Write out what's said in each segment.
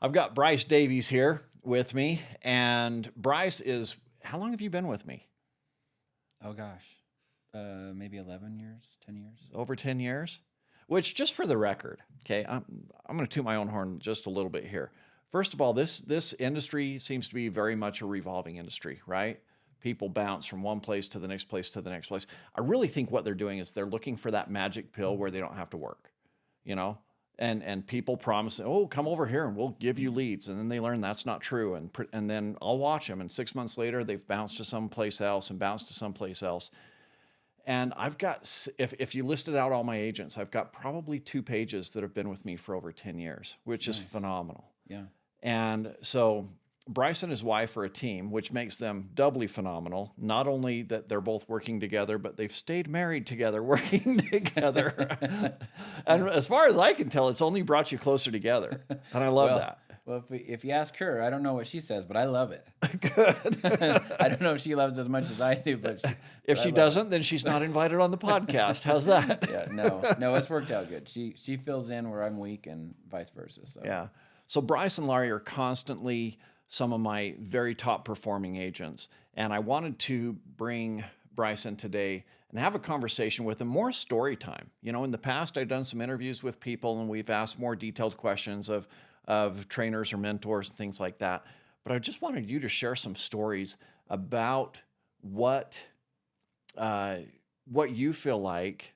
I've got Bryce Davies here with me, and Bryce is, how long have you been with me? Oh gosh, maybe 11 years, 10 years. Over 10 years? Which, just for the record, okay, I'm going to toot my own horn just a little bit here. First of all, this industry seems to be very much a revolving industry, right? People bounce from one place to the next place to the next place. I really think what they're doing is they're looking for that magic pill where they don't have to work, you know? And people promise, oh, come over here and we'll give you leads. And then they learn that's not true. And then I'll watch them. And 6 months later, they've bounced to someplace else and bounced to someplace else. And I've got, if you listed out all my agents, I've got probably 2 pages that have been with me for over 10 years, which is phenomenal. Yeah. And so Bryce and his wife are a team, which makes them doubly phenomenal. Not only that they're both working together, but they've stayed married together, working together. And as far as I can tell, it's only brought you closer together. And I love that. Well, if you ask her, I don't know what she says, but I love it. Good. I don't know if she loves it as much as I do, but if she doesn't, then she's not invited on the podcast. How's that? Yeah, no, it's worked out good. She fills in where I'm weak and vice versa. So yeah. So Bryce and Laurie are constantly some of my very top performing agents. And I wanted to bring Bryce in today and have a conversation with him, more story time. You know, in the past, I've done some interviews with people and we've asked more detailed questions of trainers or mentors and things like that. But I just wanted you to share some stories about what you feel like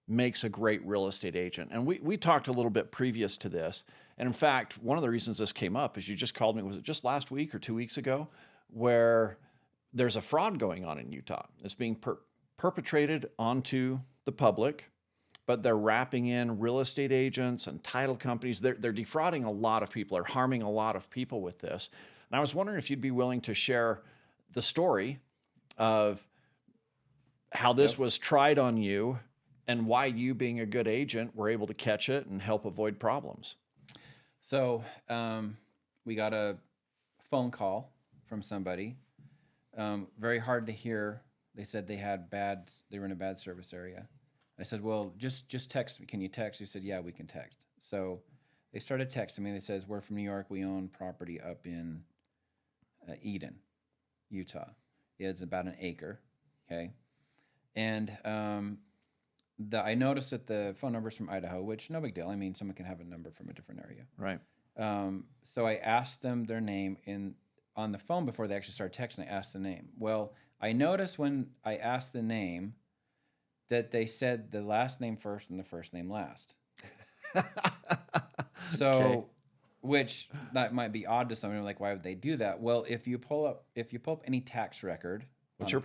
makes a great real estate agent. And we talked a little bit previous to this. And in fact, one of the reasons this came up is you just called me, was it just last week or 2 weeks ago, where there's a fraud going on in Utah. It's being perpetrated onto the public, but they're wrapping in real estate agents and title companies. They're defrauding a lot of people, or harming a lot of people with this. And I was wondering if you'd be willing to share the story of how this was tried on you and why you, being a good agent, were able to catch it and help avoid problems. So we got a phone call from somebody. Very hard to hear. They said they were in a bad service area. I said, well, just text me. Can you text? He said, yeah, we can text. So they started texting me. They says, we're from New York. We own property up in Eden, Utah. It's about an acre. Okay. And I noticed that the phone number's from Idaho, which no big deal. I mean, someone can have a number from a different area. Right. So I asked them their name on the phone before they actually started texting. I asked the name. Well, I noticed when I asked the name that they said the last name first and the first name last. So, okay. Which that might be odd to somebody. Like, why would they do that? Well, if you pull up any tax record, which are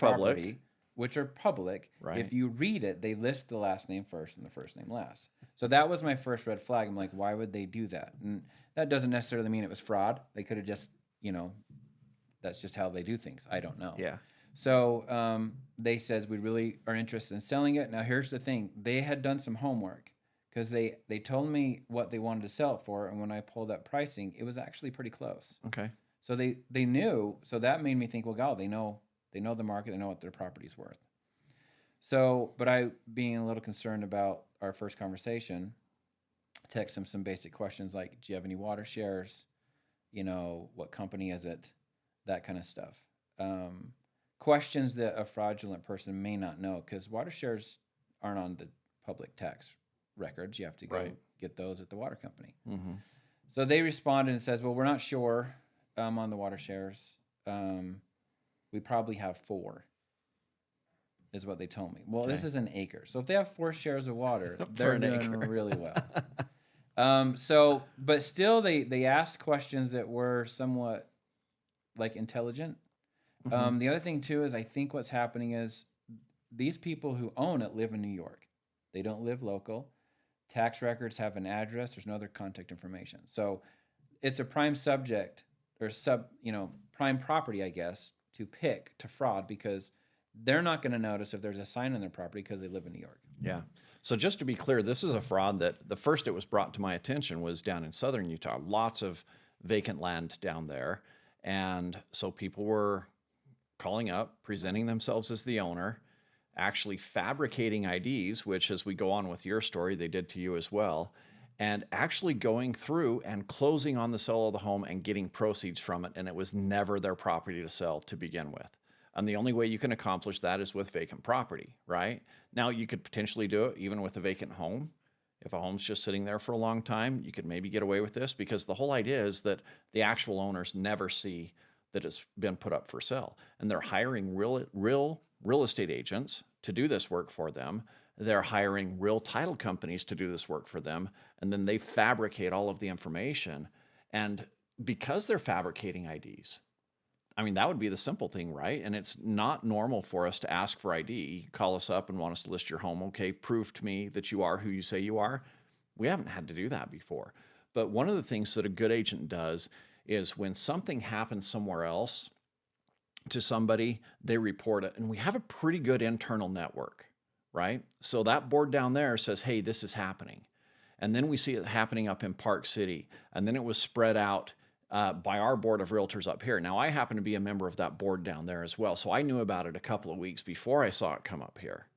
public, right. If you read it, they list the last name first and the first name last. So that was my first red flag. I'm like, why would they do that? And that doesn't necessarily mean it was fraud. They could have just, that's just how they do things. I don't know. Yeah. So they says we really are interested in selling it. Now, here's the thing. They had done some homework because they told me what they wanted to sell it for. And when I pulled up pricing, it was actually pretty close. Okay. So they knew. So that made me think, well, God, they know the market. They know what their property's worth. So, but I, being a little concerned about our first conversation, text them some basic questions like, do you have any water shares? What company is it? That kind of stuff. Questions that a fraudulent person may not know, because water shares aren't on the public tax records. You have to go get those at the water company. Mm-hmm. So they responded and says, well, we're not sure on the water shares. We probably have 4, is what they told me. Well, This is an acre. So if they have 4 shares of water, they're doing really well. But still they asked questions that were somewhat like intelligent. Mm-hmm. The other thing too is I think what's happening is these people who own it live in New York. They don't live local. Tax records have an address. There's no other contact information. So it's a prime subject or prime property, I guess, to pick to fraud, because they're not going to notice if there's a sign on their property because they live in New York. Yeah. So just to be clear, this is a fraud that the first it was brought to my attention was down in southern Utah. Lots of vacant land down there. And so people were calling up, presenting themselves as the owner, actually fabricating IDs, which as we go on with your story, they did to you as well. and actually going through and closing on the sale of the home and getting proceeds from it. And it was never their property to sell to begin with. And the only way you can accomplish that is with vacant property, right? Now, you could potentially do it even with a vacant home. If a home's just sitting there for a long time, you could maybe get away with this, because the whole idea is that the actual owners never see that it's been put up for sale. And they're hiring real estate agents to do this work for them. They're hiring real title companies to do this work for them. And then they fabricate all of the information. And because they're fabricating IDs, I mean, that would be the simple thing, right? And it's not normal for us to ask for ID. You call us up and want us to list your home. Okay, prove to me that you are who you say you are. We haven't had to do that before. But one of the things that a good agent does is when something happens somewhere else to somebody, they report it. And we have a pretty good internal network, right? So that board down there says, hey, this is happening. And then we see it happening up in Park City. And then it was spread out by our board of realtors up here. Now, I happen to be a member of that board down there as well. So I knew about it a couple of weeks before I saw it come up here.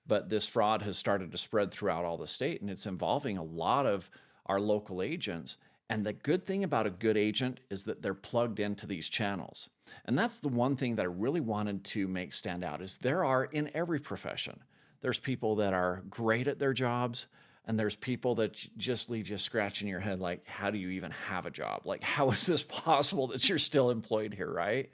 But this fraud has started to spread throughout all the state, and it's involving a lot of our local agents. And the good thing about a good agent is that they're plugged into these channels. And that's the one thing that I really wanted to make stand out, is there are, in every profession, there's people that are great at their jobs, and there's people that just leave you scratching your head like, how do you even have a job? Like, how is this possible that you're still employed here, right?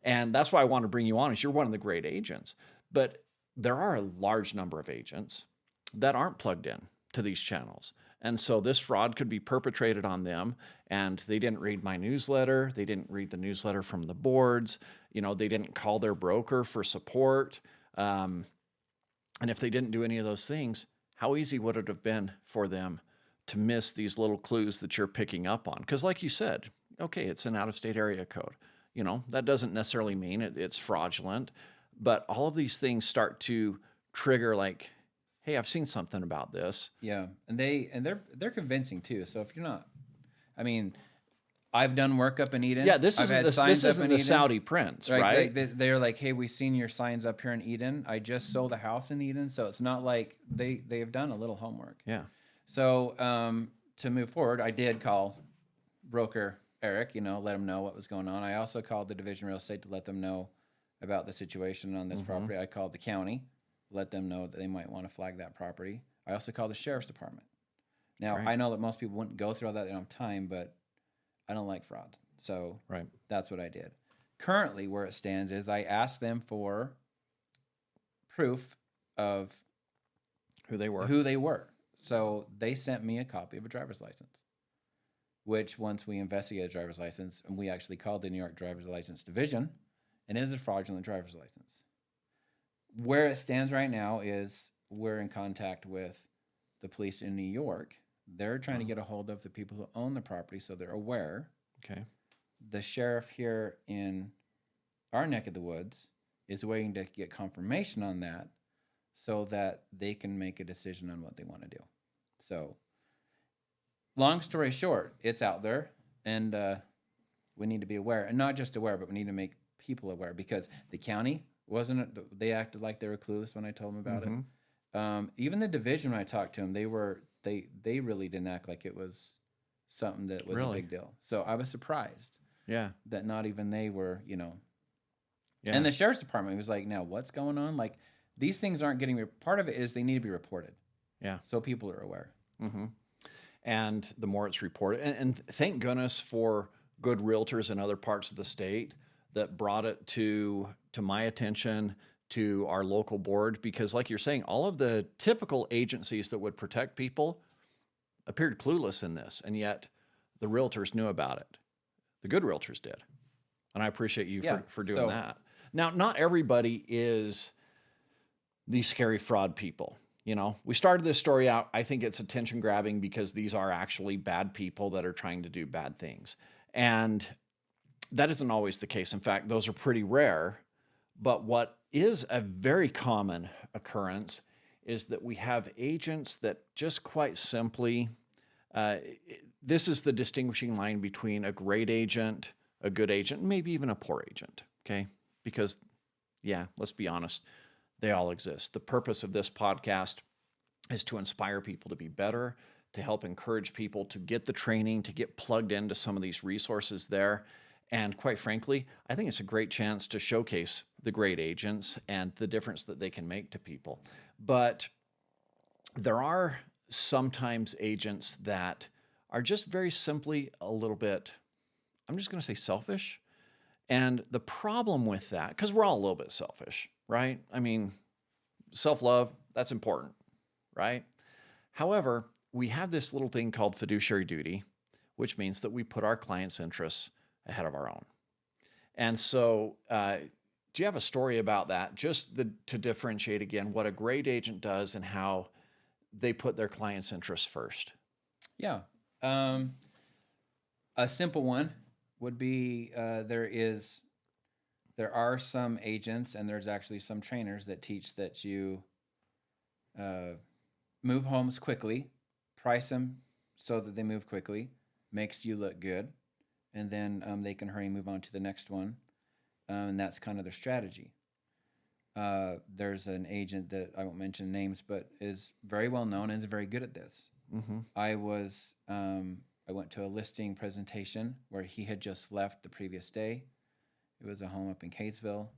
And that's why I want to bring you on, is you're one of the great agents. But there are a large number of agents that aren't plugged in to these channels. And so this fraud could be perpetrated on them, and they didn't read my newsletter. They didn't read the newsletter from the boards. You know, they didn't call their broker for support. And if they didn't do any of those things, how easy would it have been for them to miss these little clues that you're picking up on? Because like you said, okay, it's an out-of-state area code. You know, that doesn't necessarily mean it's fraudulent, but all of these things start to trigger like, hey, I've seen something about this. Yeah, and they're convincing too. So if you're not, I mean, I've done work up in Eden. Yeah, this I've isn't had the, signs this up isn't in the Eden. Saudi prince, right? They're like, hey, we've seen your signs up here in Eden. I just sold a house in Eden, so it's not like they have done a little homework. Yeah. So to move forward, I did call broker Eric, let him know what was going on. I also called the Division Real Estate to let them know about the situation on this property. I called the county, let them know that they might want to flag that property. I also called the Sheriff's Department. Now, Right. I know that most people wouldn't go through all that, they don't have time, but I don't like fraud. So Right. that's what I did. Currently, where it stands is I asked them for proof of Who they were. who they were. So they sent me a copy of a driver's license, which once we investigated a driver's license, and we actually called the New York Driver's License Division, and it is a fraudulent driver's license. Where it stands right now is we're in contact with the police in New York. They're trying to get a hold of the people who own the property so they're aware. Okay. The sheriff here in our neck of the woods is waiting to get confirmation on that so that they can make a decision on what they want to do. So, long story short, it's out there, and we need to be aware. And not just aware, but we need to make people aware, because the county wasn't, they acted like they were clueless when I told them about it. Even the division, when I talked to them, they really didn't act like it was something that was a big deal. So I was surprised. Yeah. That not even they were, Yeah. And the Sheriff's Department was like, now what's going on? Like, these things aren't getting, part of it is they need to be reported. Yeah. So people are aware. And the more it's reported, and thank goodness for good realtors in other parts of the state that brought it to my attention, to our local board, because like you're saying, all of the typical agencies that would protect people appeared clueless in this, and yet the realtors knew about it. The good realtors did. And I appreciate you for doing that. Now, not everybody is these scary fraud people. We started this story out, I think it's attention grabbing because these are actually bad people that are trying to do bad things. And that isn't always the case. In fact, those are pretty rare. But what is a very common occurrence is that we have agents that just quite simply, this is the distinguishing line between a great agent, a good agent, and maybe even a poor agent, okay? Because, yeah, let's be honest, they all exist. The purpose of this podcast is to inspire people to be better, to help encourage people to get the training, to get plugged into some of these resources there. And quite frankly, I think it's a great chance to showcase the great agents and the difference that they can make to people. But there are sometimes agents that are just very simply a little bit, I'm just going to say selfish. And the problem with that, because we're all a little bit selfish, right? I mean, self-love, that's important, right? However, we have this little thing called fiduciary duty, which means that we put our clients' interests ahead of our own. And so, do you have a story about that? Just to differentiate again what a great agent does and how they put their clients' interests first. Yeah. A simple one would be there are some agents, and there's actually some trainers that teach that you move homes quickly, price them so that they move quickly, makes you look good, and then they can hurry and move on to the next one. And that's kind of their strategy. There's an agent that I won't mention names, but is very well known and is very good at this. Mm-hmm. I went to a listing presentation where he had just left the previous day. It was a home up in Kaysville.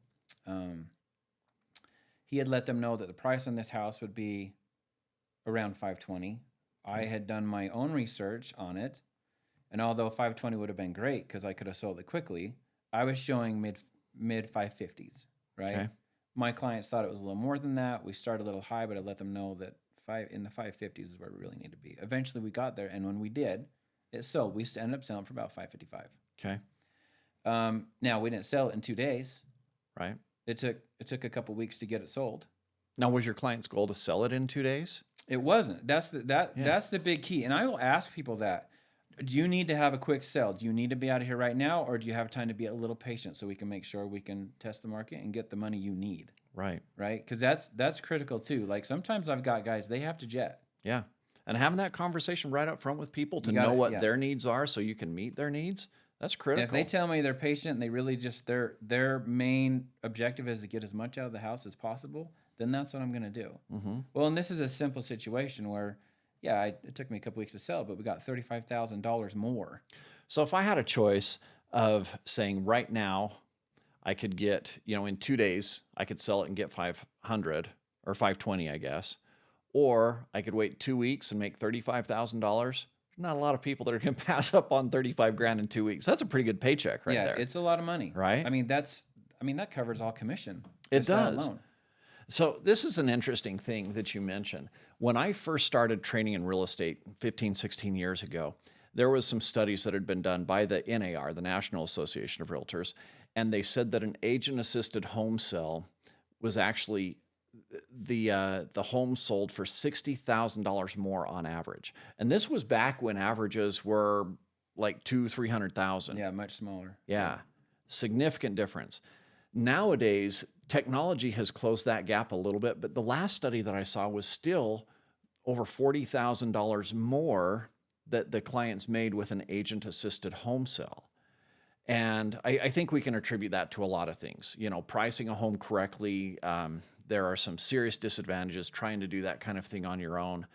He had let them know that the price on this house would be around $520. I had done my own research on it, and although $520 would have been great because I could have sold it quickly, I was showing mid $550s, right? Okay. My clients thought it was a little more than that. We started a little high, but I let them know that in the $550s is where we really need to be. Eventually, we got there, and when we did, it sold. We ended up selling for about $555. Okay. Now we didn't sell it in 2 days. Right. It took a couple weeks to get it sold. Now, was your client's goal to sell it in 2 days? It wasn't. That's the big key. And I will ask people that. Do you need to have a quick sell? Do you need to be out of here right now, or do you have time to be a little patient so we can make sure we can test the market and get the money you need? Right. Right? Because that's critical too. Like sometimes I've got guys, they have to jet. Yeah. And having that conversation right up front with people to gotta- know what yeah. their needs are so you can meet their needs, that's critical. And if they tell me they're patient and they really just their main objective is to get as much out of the house as possible, then that's what I'm going to do. Mm-hmm. Well, and this is a simple situation where, yeah, it took me a couple weeks to sell, but we got $35,000 more. So if I had a choice of saying right now, I could get, in 2 days, I could sell it and get 500 or 520, I guess, or I could wait 2 weeks and make $35,000. Not a lot of people that are going to pass up on 35 grand in 2 weeks. That's a pretty good paycheck right there. Yeah, it's a lot of money. Right? I mean, that covers all commission. It just that does. alone. So this is an interesting thing that you mentioned. When I first started training in real estate 15, 16 years ago, there was some studies that had been done by the NAR, the National Association of Realtors, and they said that an agent-assisted home sale was actually the home sold for $60,000 more on average. And this was back when averages were like $200,000-$300,000. Yeah, much smaller. Yeah, significant difference. Nowadays, technology has closed that gap a little bit, but the last study that I saw was still over $40,000 more that the clients made with an agent-assisted home sale. And I think we can attribute that to a lot of things. Pricing a home correctly. There are some serious disadvantages trying to do that kind of thing on your own.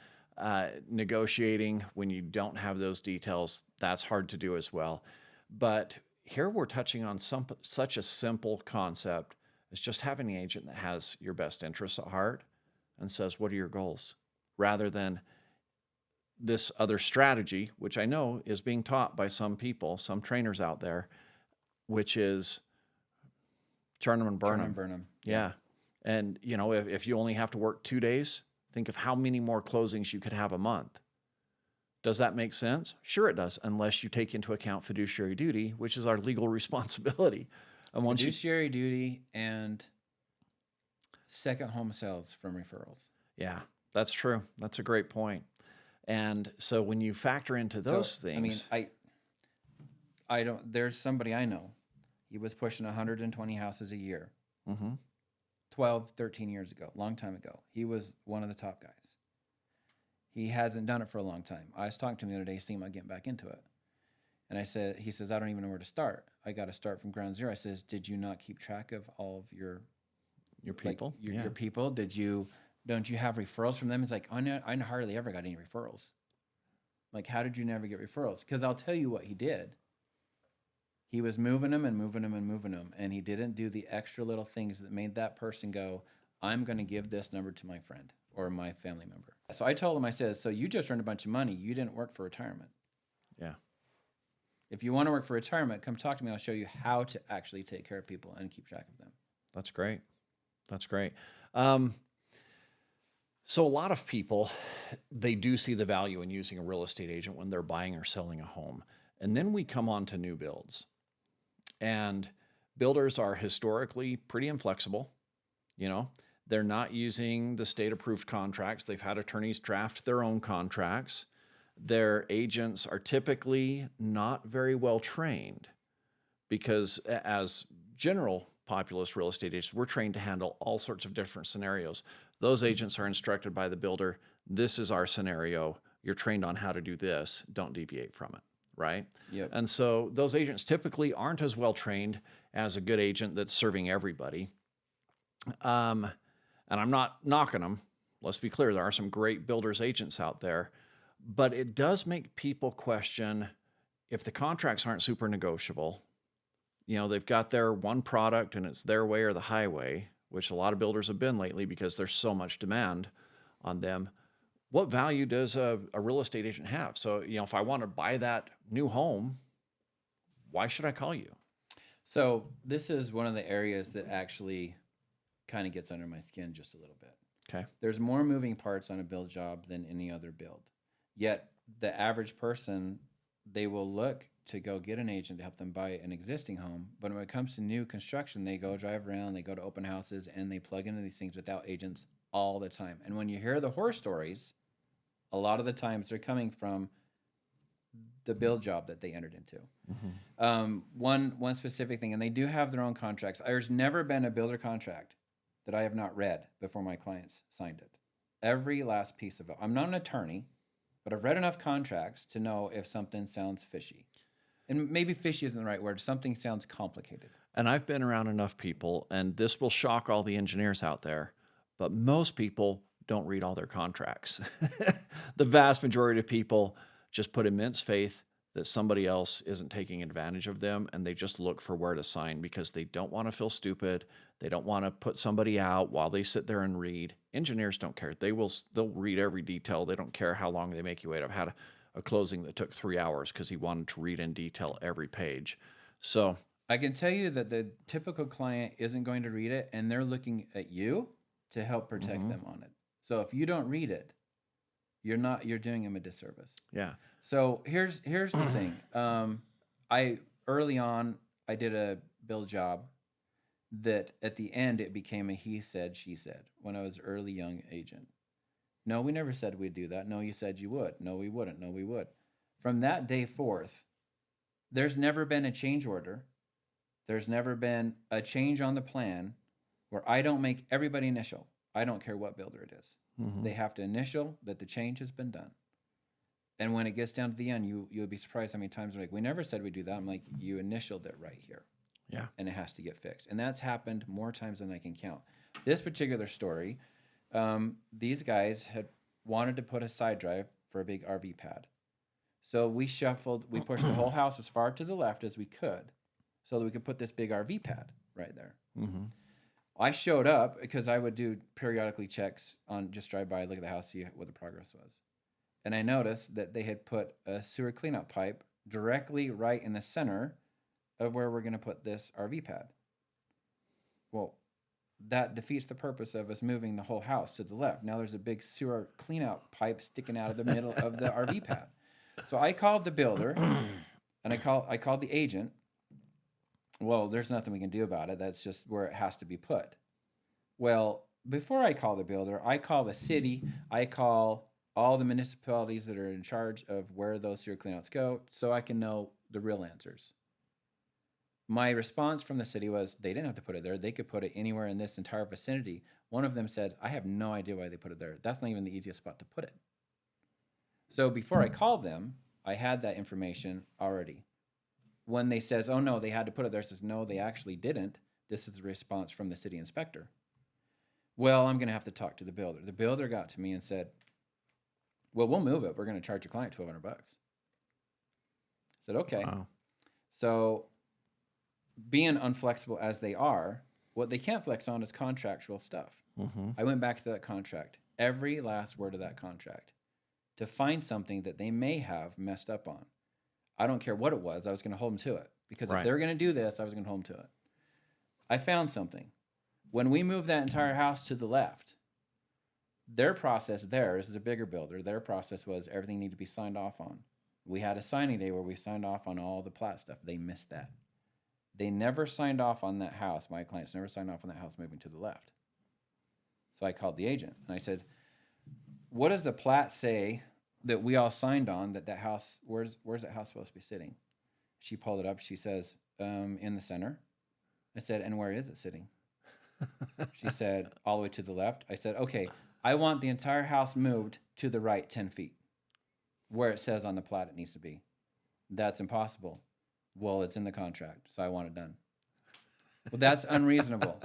Negotiating when you don't have those details, that's hard to do as well. But here we're touching on such a simple concept as just having an agent that has your best interests at heart and says, what are your goals? Rather than this other strategy, which I know is being taught by some people, some trainers out there, which is churn them and burn them. Burn them. Yeah. And, if you only have to work 2 days, think of how many more closings you could have a month. Does that make sense? Sure it does, unless you take into account fiduciary duty, which is our legal responsibility. And once Fiduciary duty and second home sales from referrals. Yeah, that's true. That's a great point. And so when you factor into those things, I don't. There's somebody I know. He was pushing 120 houses a year. mm-hmm. 12, 13 years ago, long time ago. He was one of the top guys. He hasn't done it for a long time. I was talking to him the other day, he's thinking about getting back into it. And he says, I don't even know where to start. I got to start from ground zero. I says, did you not keep track of all of your people? Your people? Don't you have referrals from them? It's like, I hardly ever got any referrals. Like, how did you never get referrals? Because I'll tell you what he did. He was moving them and moving them and moving them, and he didn't do the extra little things that made that person go, I'm going to give this number to my friend or my family member. So I told him, I said, so you just earned a bunch of money. You didn't work for retirement. Yeah. If you want to work for retirement, come talk to me. I'll show you how to actually take care of people and keep track of them. That's great. That's great. So a lot of people, they do see the value in using a real estate agent when they're buying or selling a home. And then we come on to new builds. And builders are historically pretty inflexible. You know, they're not using the state approved contracts. They've had attorneys draft their own contracts. Their agents are typically not very well trained because as general populist real estate agents, we're trained to handle all sorts of different scenarios. Those agents are instructed by the builder. This is our scenario. You're trained on how to do this. Don't deviate from it. Right? Yep. And so those agents typically aren't as well trained as a good agent that's serving everybody. And I'm not knocking them. Let's be clear. There are some great builders agents out there, but it does make people question if the contracts aren't super negotiable. You know, they've got their one product and it's their way or the highway, which a lot of builders have been lately because there's so much demand on them. What value does a real estate agent have? So, you know, if I want to buy that new home, why should I call you? So this is one of the areas that actually kind of gets under my skin just a little bit. Okay. There's more moving parts on a build job than any other build. Yet the average person, they will look to go get an agent to help them buy an existing home. But when it comes to new construction, they go drive around, they go to open houses, and they plug into these things without agents all the time. And when you hear the horror stories, a lot of the times they're coming from the build job that they entered into. Mm-hmm. One specific thing, and they do have their own contracts. There's never been a builder contract that I have not read before my clients signed it. Every last piece of it. I'm not an attorney, but I've read enough contracts to know if something sounds fishy. And maybe fishy isn't the right word. Something sounds complicated. And I've been around enough people, and this will shock all the engineers out there, but most people don't read all their contracts. The vast majority of people just put immense faith that somebody else isn't taking advantage of them, and they just look for where to sign because they don't want to feel stupid. They don't want to put somebody out while they sit there and read. Engineers don't care. They'll read every detail. They don't care how long they make you wait. I've had a closing that took 3 hours because he wanted to read in detail every page. So I can tell you that the typical client isn't going to read it, and they're looking at you to help protect them on it. So if you don't read it, you're doing them a disservice. Yeah. So here's the thing. Early on I did a build job that at the end it became a he said, she said when I was an early young agent. No, we never said we'd do that. No, you said you would. No, we wouldn't. No, we would. From that day forth, there's never been a change order. There's never been a change on the plan where I don't make everybody initial. I don't care what builder it is. Mm-hmm. They have to initial that the change has been done. And when it gets down to the end, you would be surprised how many times they're like, we never said we'd do that. I'm like, you initialed it right here. Yeah. And it has to get fixed. And that's happened more times than I can count. This particular story, these guys had wanted to put a side drive for a big RV pad. So we pushed the whole house as far to the left as we could so that we could put this big RV pad right there. Mm-hmm. I showed up because I would do periodically checks on just drive by, look at the house, see what the progress was. And I noticed that they had put a sewer cleanout pipe directly right in the center of where we're going to put this RV pad. Well, that defeats the purpose of us moving the whole house to the left. Now there's a big sewer cleanout pipe sticking out of the middle of the RV pad. So I called the builder, and I called the agent. Well, there's nothing we can do about it. That's just where it has to be put. Well, before I call the builder, I call the city. I call all the municipalities that are in charge of where those sewer cleanouts go so I can know the real answers. My response from the city was they didn't have to put it there. They could put it anywhere in this entire vicinity. One of them said, I have no idea why they put it there. That's not even the easiest spot to put it. So before I called them, I had that information already. When they says, oh no, they had to put it there, says, no, they actually didn't. This is the response from the city inspector. Well, I'm going to have to talk to the builder. The builder got to me and said, Well, we'll move it. We're going to charge your client $1,200. I said, okay. Wow. So being unflexible as they are, what they can't flex on is contractual stuff. Mm-hmm. I went back to that contract, every last word of that contract, to find something that they may have messed up on. I don't care what it was. I was going to hold them to it. Because if Right. they're going to do this, I was going to hold them to it. I found something. When we moved that entire house to the left, their process there, this is a bigger builder, their process was everything needed to be signed off on. We had a signing day where we signed off on all the plat stuff. They missed that. They never signed off on that house. My clients never signed off on that house moving to the left. So I called the agent and I said, what does the plat say that we all signed on that house, where's that house supposed to be sitting? She pulled it up. She says, in the center. I said, and where is it sitting? She said, all the way to the left. I said, okay, I want the entire house moved to the right 10 feet, where it says on the plat it needs to be. That's impossible. Well, it's in the contract, so I want it done. Well, that's unreasonable.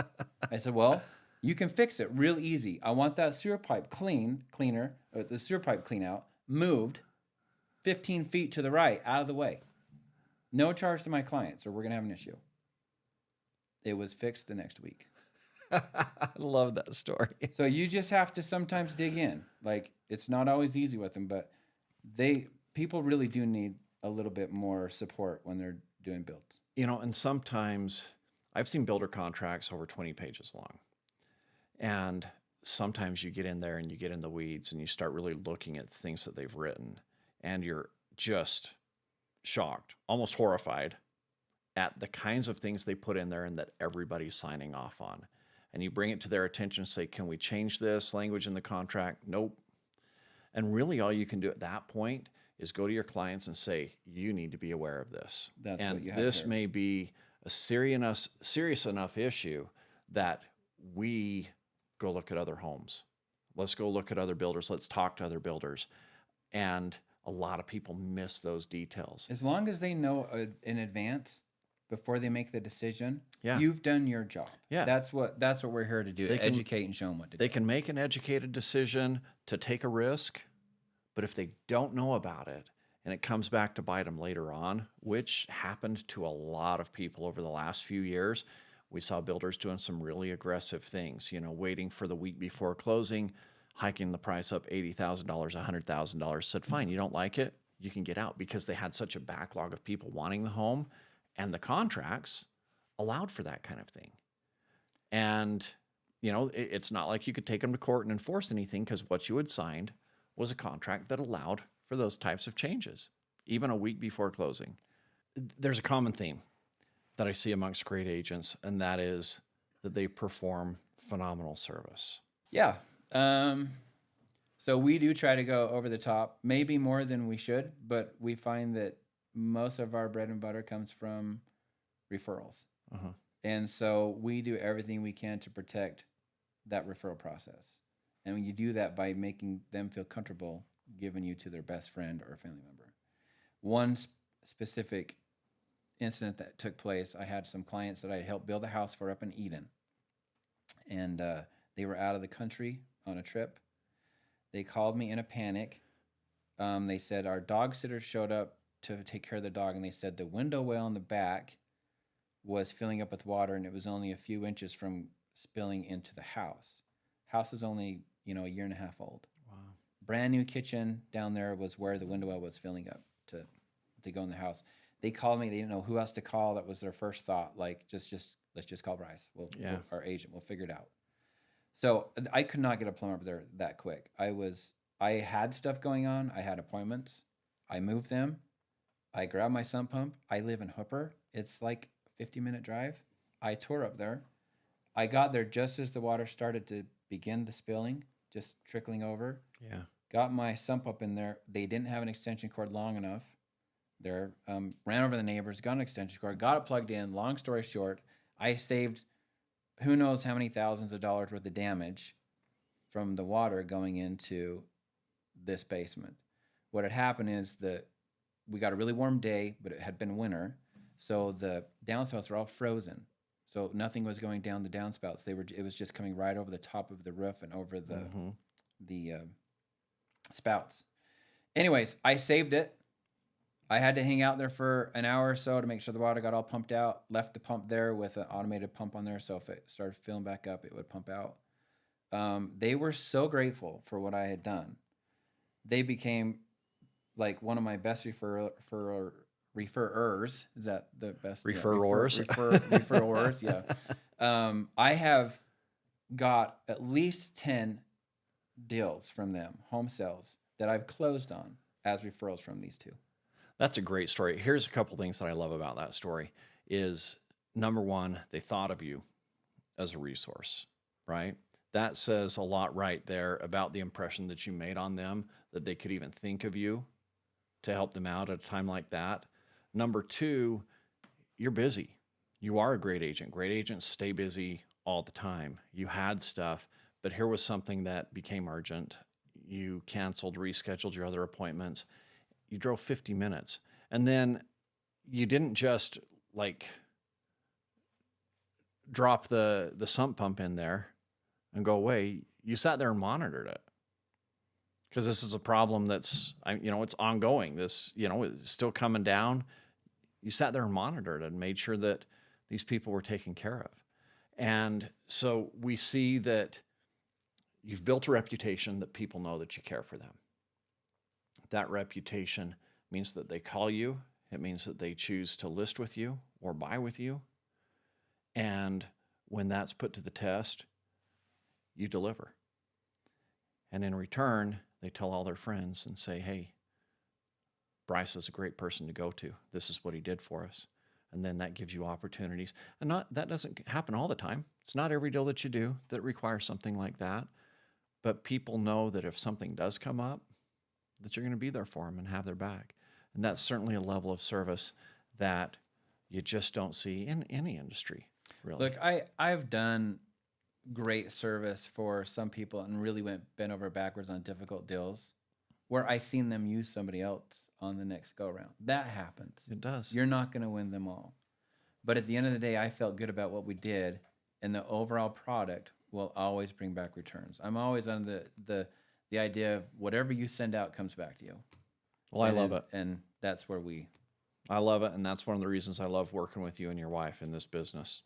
I said, well, you can fix it real easy. I want that sewer pipe the sewer pipe clean out, moved 15 feet to the right, out of the way. No charge to my clients, or we're going to have an issue. It was fixed the next week. I love that story. So you just have to sometimes dig in. Like, it's not always easy with them, but people really do need a little bit more support when they're doing builds. You know, and sometimes I've seen builder contracts over 20 pages long. And sometimes you get in there and you get in the weeds and you start really looking at things that they've written, and you're just shocked, almost horrified at the kinds of things they put in there and that everybody's signing off on. And you bring it to their attention and say, can we change this language in the contract? Nope. And really all you can do at that point is go to your clients and say, you need to be aware of this. That's and what you have this here. may be a serious enough issue that we go look at other homes. Let's go look at other builders. Let's talk to other builders. And a lot of people miss those details. As long as they know in advance before they make the decision, Yeah. you've done your job. Yeah. That's what we're here to do, They can- educate and show them what to do. They can make an educated decision to take a risk, but if they don't know about it and it comes back to bite them later on, which happened to a lot of people over the last few years, we saw builders doing some really aggressive things, waiting for the week before closing, hiking the price up $80,000, $100,000, said, fine, you don't like it, you can get out, because they had such a backlog of people wanting the home, and the contracts allowed for that kind of thing. And, it's not like you could take them to court and enforce anything, because what you had signed was a contract that allowed for those types of changes, even a week before closing. There's a common theme that I see amongst great agents, and that is that they perform phenomenal service. Yeah. So we do try to go over the top, maybe more than we should, but we find that most of our bread and butter comes from referrals. Uh-huh. And so we do everything we can to protect that referral process. And when you do that by making them feel comfortable giving you to their best friend or family member. One specific incident that took place, I had some clients that I helped build a house for up in Eden. And they were out of the country on a trip. They called me in a panic. They said our dog sitter showed up to take care of the dog, and they said the window well in the back was filling up with water, and it was only a few inches from spilling into the house. House is only, a year and a half old. Wow. Brand new kitchen down there was where the window well was filling up to go in the house. They called me. They didn't know who else to call. That was their first thought. Like, let's just call Bryce. Our agent. We'll figure it out. So I could not get a plumber up there that quick. I had stuff going on. I had appointments. I moved them. I grabbed my sump pump. I live in Hooper. It's like a 50-minute drive. I tore up there. I got there just as the water started to begin the spilling, just trickling over. Yeah. Got my sump up in there. They didn't have an extension cord long enough. There, ran over the neighbors, got an extension cord, got it plugged in. Long story short, I saved who knows how many thousands of dollars worth of damage from the water going into this basement. What had happened is that we got a really warm day, but it had been winter, so the downspouts were all frozen. So nothing was going down the downspouts. It was just coming right over the top of the roof and over the spouts. Anyways, I saved it. I had to hang out there for an hour or so to make sure the water got all pumped out. Left the pump there with an automated pump on there, so if it started filling back up, it would pump out. They were so grateful for what I had done. They became like one of my best referrers. Is that the best? Referrers. Referrers, yeah. I have got at least 10 deals from them, home sales, that I've closed on as referrals from these two. That's a great story. Here's a couple things that I love about that story is, number one, they thought of you as a resource, right? That says a lot right there about the impression that you made on them, that they could even think of you to help them out at a time like that. Number two, you're busy. You are a great agent. Great agents stay busy all the time. You had stuff, but here was something that became urgent. You canceled, rescheduled your other appointments. You drove 50 minutes. And then you didn't just like drop the sump pump in there and go away. You sat there and monitored it. Because this is a problem that's, it's ongoing. This, it's still coming down. You sat there and monitored it and made sure that these people were taken care of. And so we see that you've built a reputation that people know that you care for them. That reputation means that they call you. It means that they choose to list with you or buy with you. And when that's put to the test, you deliver. And in return, they tell all their friends and say, hey, Bryce is a great person to go to. This is what he did for us. And then that gives you opportunities. And that doesn't happen all the time. It's not every deal that you do that requires something like that. But people know that if something does come up, that you're going to be there for them and have their back. And that's certainly a level of service that you just don't see in any industry, really. Look, I've done great service for some people and really bent over backwards on difficult deals where I seen them use somebody else on the next go round. That happens. It does. You're not going to win them all. But at the end of the day, I felt good about what we did, and the overall product will always bring back returns. I'm always on the idea of whatever you send out comes back to you. Well, I love it. And that's where I love it, and that's one of the reasons I love working with you and your wife in this business.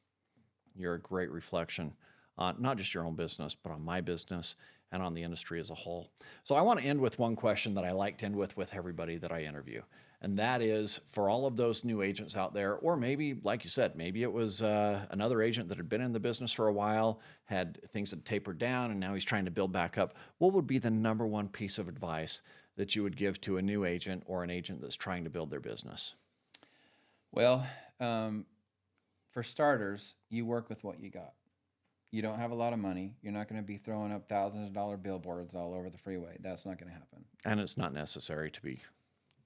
You're a great reflection on not just your own business, but on my business and on the industry as a whole. So I want to end with one question that I like to end with everybody that I interview. And that is for all of those new agents out there, or maybe, like you said, maybe it was another agent that had been in the business for a while, had things that tapered down, and now he's trying to build back up. What would be the number one piece of advice that you would give to a new agent or an agent that's trying to build their business? Well, for starters, you work with what you got. You don't have a lot of money. You're not going to be throwing up thousands of dollar billboards all over the freeway. That's not going to happen. And it's not necessary to be.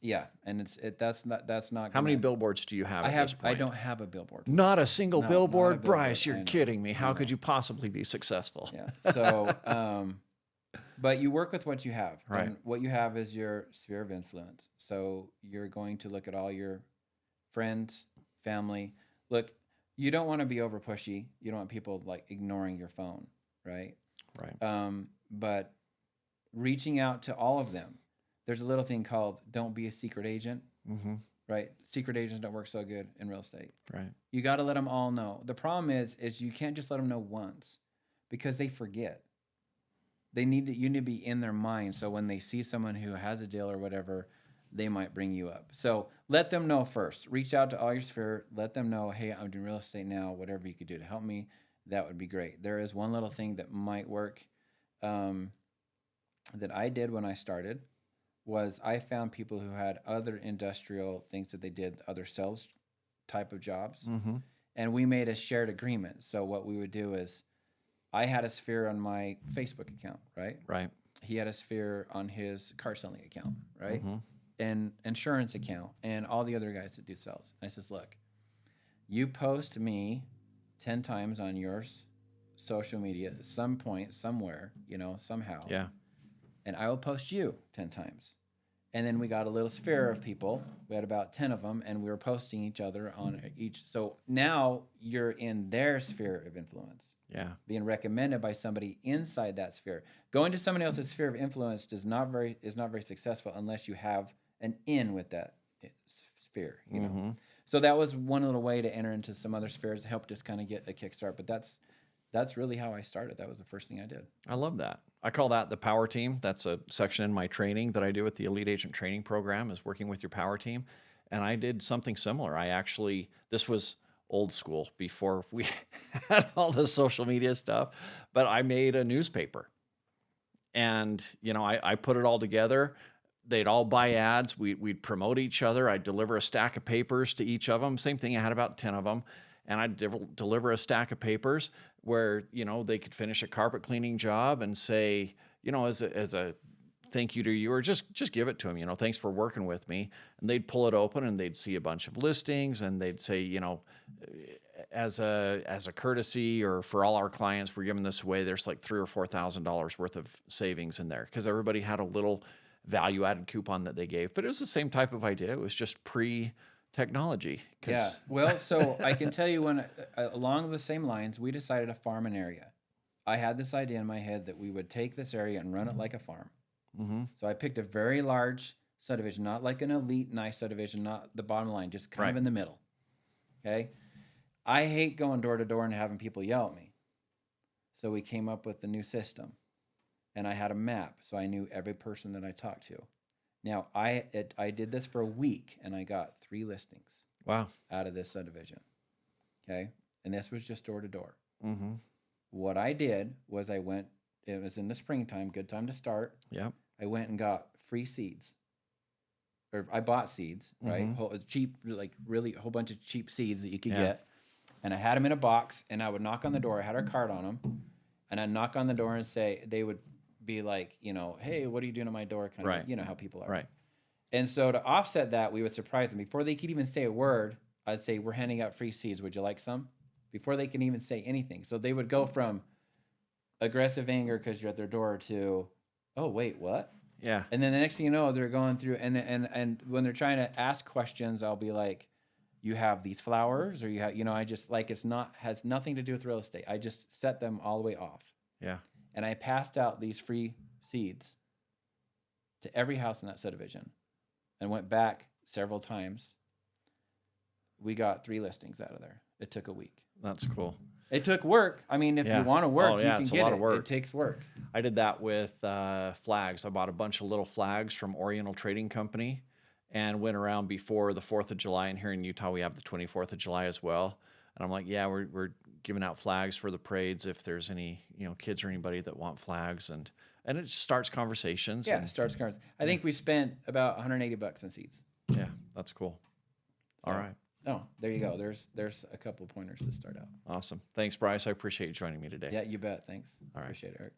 Yeah, and that's not. How many billboards do you have? At this point? I don't have a billboard. Not a single billboard? Not a billboard. Bryce, you're kidding me. How could you possibly be successful? Yeah. So, but you work with what you have. Right. And what you have is your sphere of influence. So you're going to look at all your friends, family. Look, you don't want to be over pushy. You don't want people like ignoring your phone, right? Right. But reaching out to all of them. There's a little thing called don't be a secret agent, right? Secret agents don't work so good in real estate. Right. You got to let them all know. The problem is you can't just let them know once because they forget. You need to be in their mind. So when they see someone who has a deal or whatever, they might bring you up. So let them know first. Reach out to all your sphere. Let them know, hey, I'm doing real estate now. Whatever you could do to help me, that would be great. There is one little thing that might work that I did when I started. Was I found people who had other industrial things that they did, other sales type of jobs, and we made a shared agreement. So what we would do is I had a sphere on my Facebook account, right? Right. He had a sphere on his car selling account, right? And insurance account and all the other guys that do sales. And I says, look, you post me 10 times on your social media at some point, somewhere, somehow. Yeah. And I will post you 10 times. And then we got a little sphere of people. We had about 10 of them, and we were posting each other on each. So now you're in their sphere of influence. Yeah. being recommended by somebody inside that sphere. Going to somebody else's sphere of influence is not very successful unless you have an in with that sphere, you know. Mm-hmm. So that was one little way to enter into some other spheres to help just kind of get a kickstart. But that's really how I started. That was the first thing I did. I love that. I call that the power team. That's a section in my training that I do with the Elite Agent Training Program, is working with your power team. And I did something similar. This was old school before we had all the social media stuff, but I made a newspaper. And, I put it all together. They'd all buy ads. We'd promote each other. I'd deliver a stack of papers to each of them. Same thing. I had about 10 of them. And I'd deliver a stack of papers where, they could finish a carpet cleaning job and say, as a thank you to you, or just give it to them, thanks for working with me. And they'd pull it open and they'd see a bunch of listings and they'd say, as a courtesy, or for all our clients, we're giving this away. There's like $3,000 or $4,000 worth of savings in there, because everybody had a little value-added coupon that they gave. But it was the same type of idea. It was just pre-technology. Yeah. Well, so I can tell you, when along the same lines, we decided to farm an area. I had this idea in my head that we would take this area and run it like a farm. Mm-hmm. So I picked a very large subdivision, not like an elite nice subdivision, not the bottom line, just kind of in the middle. Okay. I hate going door to door and having people yell at me. So we came up with the new system, and I had a map, so I knew every person that I talked to. Now I did this for a week, and I got 3 listings. Wow. Out of this subdivision. Okay. And this was just door to door. Mm-hmm. What I did was it was in the springtime, good time to start. Yep. I went and got free seeds. Or I bought seeds, right? Cheap, like really a whole bunch of cheap seeds that you could get. And I had them in a box, and I would knock on the door. I had our card on them. And I'd knock on the door and say, they would be like, hey, what are you doing at my door? Kind of, you know how people are. Right. And so to offset that, we would surprise them. Before they could even say a word, I'd say, we're handing out free seeds. Would you like some? Before they can even say anything. So they would go from aggressive anger because you're at their door to, oh, wait, what? Yeah. And then the next thing you know, they're going through, and when they're trying to ask questions, I'll be like, you have these flowers, or you have, I just like, has nothing to do with real estate. I just set them all the way off. Yeah. And I passed out these free seeds to every house in that subdivision, and went back several times. We got 3 listings out of there. It took a week. That's cool. It took work. I mean, if you want to work, you can it's get a lot it. of work. It takes work. I did that with flags. I bought a bunch of little flags from Oriental Trading Company, and went around before the 4th of July. And here in Utah, we have the 24th of July as well. And I'm like, yeah, we're giving out flags for the parades if there's any, kids or anybody that want flags. And it just starts conversations. Yeah, it starts conversations. I think we spent about $180 in seeds. Yeah, that's cool. All right. Oh, there you go. There's a couple of pointers to start out. Awesome. Thanks, Bryce. I appreciate you joining me today. Yeah, you bet. Thanks. All right. Appreciate it, Eric.